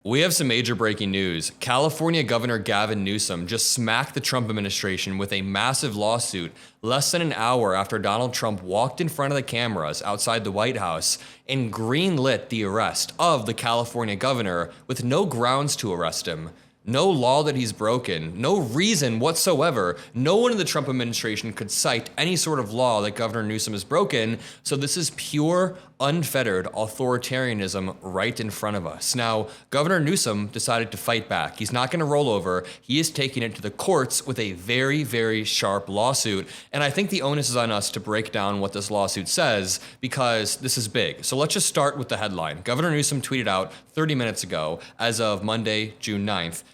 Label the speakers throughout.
Speaker 1: We have some major breaking news. California Governor Gavin Newsom just smacked the Trump administration with a massive lawsuit less than an hour after Donald Trump walked in front of the cameras outside the White House and greenlit the arrest of the California governor with no grounds to arrest him. No law that he's broken, no reason whatsoever. No one in the Trump administration could cite any sort of law that Governor Newsom has broken. So this is pure, unfettered authoritarianism right in front of us. Now, Governor Newsom decided to fight back. He's not going to roll over. He is taking it to the courts with a very, very sharp lawsuit. And I think the onus is on us to break down what this lawsuit says because this is big. So let's just start with the headline. Governor Newsom tweeted out 30 minutes ago, as of Monday, June 9th,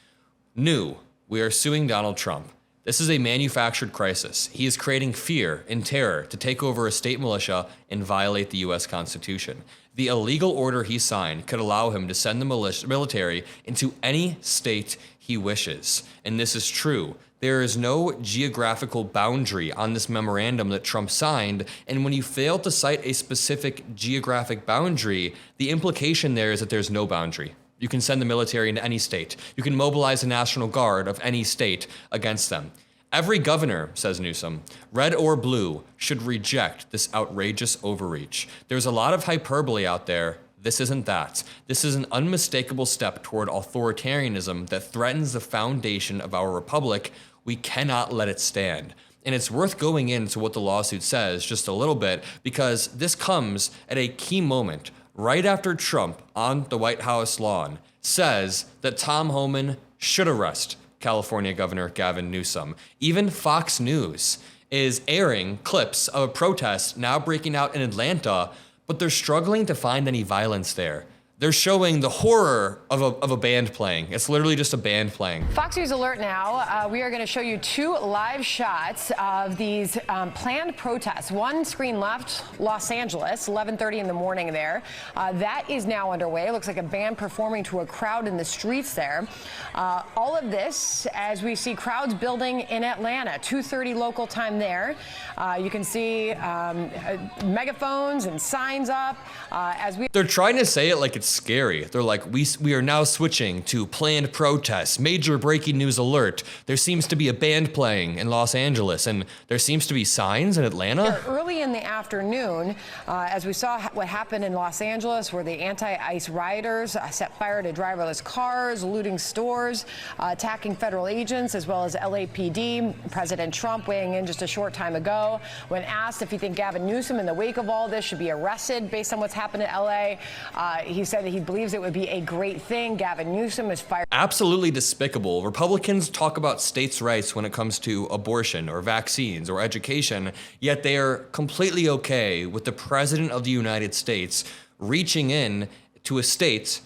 Speaker 1: "New, we are suing Donald Trump. This is a manufactured crisis. He is creating fear and terror to take over a state militia and violate the U.S. Constitution. The illegal order he signed could allow him to send the military into any state he wishes." And this is true. There is no geographical boundary on this memorandum that Trump signed, and when you fail to cite a specific geographic boundary, the implication there is that there's no boundary. You can send the military into any state. You can mobilize the National Guard of any state against them. Every governor, says Newsom, red or blue, should reject this outrageous overreach. There's a lot of hyperbole out there. This isn't that. This is an unmistakable step toward authoritarianism that threatens the foundation of our republic. We cannot let it stand. And it's worth going into what the lawsuit says just a little bit because this comes at a key moment right after Trump on the White House lawn says that Tom Homan should arrest California Governor Gavin Newsom. Even Fox News is airing clips of a protest now breaking out in Atlanta, but they're struggling to find any violence there. They're showing the horror of a band playing. It's literally just a band playing.
Speaker 2: Fox News alert now. We are going to show you two live shots of these planned protests. One screen left, Los Angeles, 11:30 in the morning there. That is now underway. It looks like a band performing to a crowd in the streets there. All of this as we see crowds building in Atlanta, 2:30 local time there. You can see megaphones and signs up as we...
Speaker 1: They're trying to say it like it's scary. They're like, we are now switching to planned protests, major breaking news alert. There seems to be a band playing in Los Angeles, and there seems to be signs in Atlanta.
Speaker 2: Early in the afternoon, as we saw what happened in Los Angeles, where the anti-ICE rioters set fire to driverless cars, looting stores, attacking federal agents, as well as LAPD. President Trump weighing in just a short time ago when asked if he think Gavin Newsom, in the wake of all this, should be arrested based on what's happened in LA. He said that he believes it would be a great thing. Gavin Newsom is fired.
Speaker 1: Absolutely despicable. Republicans talk about states' rights when it comes to abortion or vaccines or education, yet they are completely okay with the president of the United States reaching in to a state,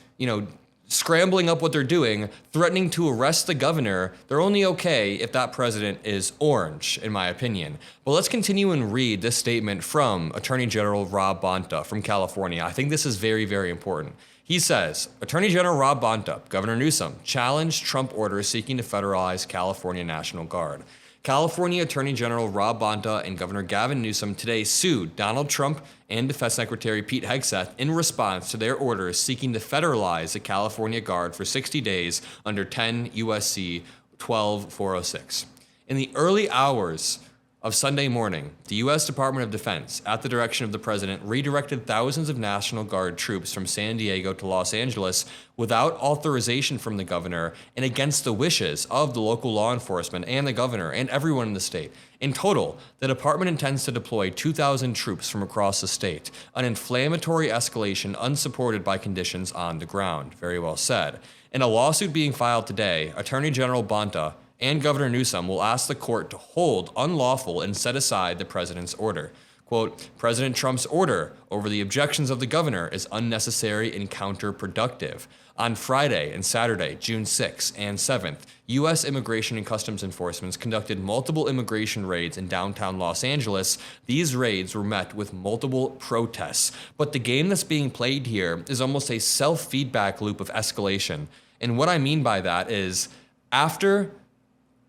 Speaker 1: scrambling up what they're doing, threatening to arrest the governor. They're only okay if that president is orange, in my opinion. But let's continue and read this statement from Attorney General Rob Bonta from California. I think this is very, very important. He says, Attorney General Rob Bonta, Governor Newsom, challenged Trump orders seeking to federalize California National Guard. California Attorney General Rob Bonta and Governor Gavin Newsom today sued Donald Trump and Defense Secretary Pete Hegseth in response to their orders seeking to federalize the California Guard for 60 days under 10 U.S.C. 12406. In the early hours of Sunday morning, the U.S. Department of Defense, at the direction of the president, redirected thousands of National Guard troops from San Diego to Los Angeles without authorization from the governor and against the wishes of the local law enforcement and the governor and everyone in the state. In total, the department intends to deploy 2,000 troops from across the state, an inflammatory escalation unsupported by conditions on the ground. Very well said. In a lawsuit being filed today, Attorney General Bonta and Governor Newsom will ask the court to hold unlawful and set aside the president's order. Quote, President Trump's order over the objections of the governor is unnecessary and counterproductive. On Friday and Saturday, June 6th and 7th, U.S. Immigration and Customs Enforcement conducted multiple immigration raids in downtown Los Angeles. These raids were met with multiple protests. But the game that's being played here is almost a self-feedback loop of escalation. And what I mean by that is, after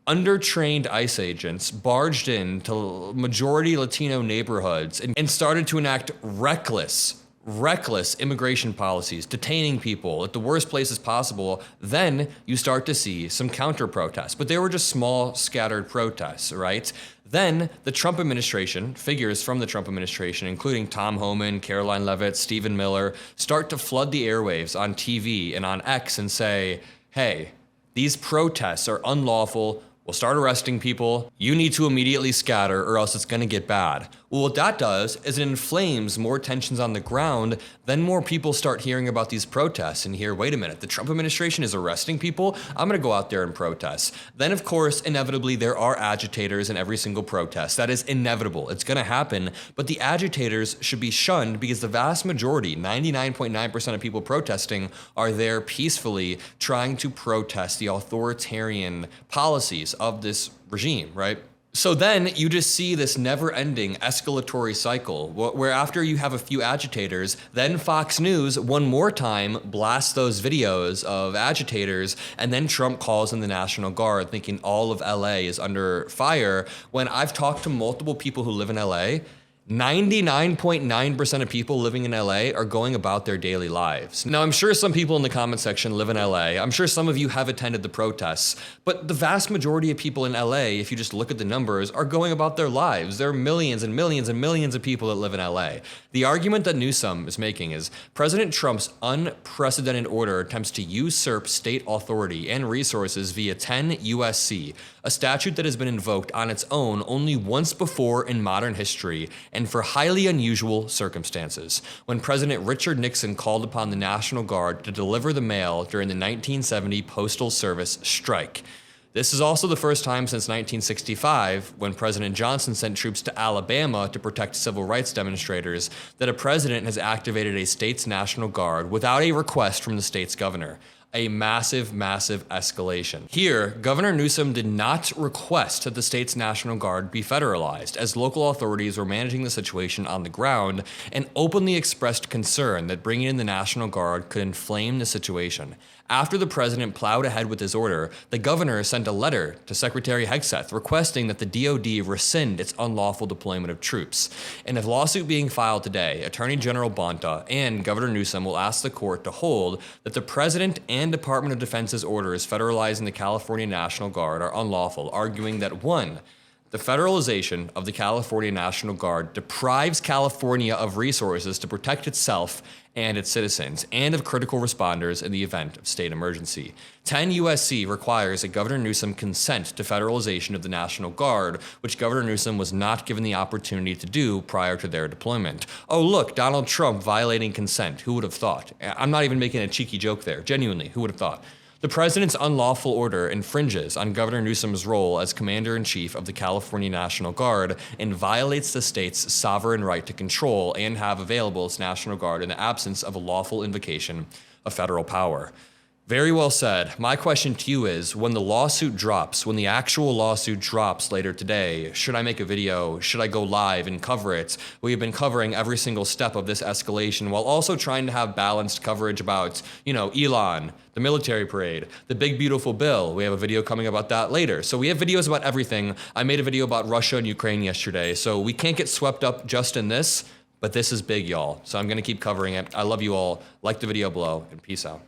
Speaker 1: undertrained ICE agents barged into majority Latino neighborhoods and started to enact reckless reckless immigration policies, detaining people at the worst places possible, then you start to see some counter protests. But they were just small, scattered protests, right? Then the Trump administration, figures from the Trump administration, including Tom Homan, Caroline Leavitt, Stephen Miller, start to flood the airwaves on TV and on X and say, hey, these protests are unlawful. We'll start arresting people. You need to immediately scatter or else it's going to get bad. Well, what that does is it inflames more tensions on the ground. Then more people start hearing about these protests and hear, wait a minute, the Trump administration is arresting people? I'm going to go out there and protest. Then, of course, inevitably, there are agitators in every single protest. That is inevitable. It's going to happen. But the agitators should be shunned because the vast majority, 99.9% of people protesting, are there peacefully trying to protest the authoritarian policies of this regime, right? So then you just see this never-ending escalatory cycle where after you have a few agitators, then Fox News one more time blasts those videos of agitators, and then Trump calls in the National Guard thinking all of LA is under fire, when I've talked to multiple people who live in LA. 99.9% of people living in LA are going about their daily lives. Now, I'm sure some people in the comment section live in LA. I'm sure some of you have attended the protests, but the vast majority of people in LA, if you just look at the numbers, are going about their lives. There are millions and millions and millions of people that live in LA. The argument that Newsom is making is President Trump's unprecedented order attempts to usurp state authority and resources via 10 USC, a statute that has been invoked on its own only once before in modern history and for highly unusual circumstances, when President Richard Nixon called upon the National Guard to deliver the mail during the 1970 Postal Service strike. This is also the first time since 1965, when President Johnson sent troops to Alabama to protect civil rights demonstrators, that a president has activated a state's National Guard without a request from the state's governor. A massive, massive escalation. Here, Governor Newsom did not request that the state's National Guard be federalized, as local authorities were managing the situation on the ground and openly expressed concern that bringing in the National Guard could inflame the situation. After the president plowed ahead with his order, the governor sent a letter to Secretary Hegseth requesting that the DoD rescind its unlawful deployment of troops. In a lawsuit being filed today, Attorney General Bonta and Governor Newsom will ask the court to hold that the president and Department of Defense's orders federalizing the California National Guard are unlawful, arguing that 1, the federalization of the California National Guard deprives California of resources to protect itself and its citizens, and of critical responders in the event of state emergency. 10 USC requires that Governor Newsom consent to federalization of the National Guard, which Governor Newsom was not given the opportunity to do prior to their deployment. Oh look, Donald Trump violating consent. Who would have thought? I'm not even making a cheeky joke there. Genuinely, who would have thought? The president's unlawful order infringes on Governor Newsom's role as commander-in-chief of the California National Guard and violates the state's sovereign right to control and have available its National Guard in the absence of a lawful invocation of federal power. Very well said. My question to you is, when the lawsuit drops, when the actual lawsuit drops later today, should I make a video? Should I go live and cover it? We have been covering every single step of this escalation while also trying to have balanced coverage about, Elon, the military parade, the big beautiful bill. We have a video coming about that later. So we have videos about everything. I made a video about Russia and Ukraine yesterday, so we can't get swept up just in this, but this is big, y'all. So I'm gonna keep covering it. I love you all. Like the video below, and peace out.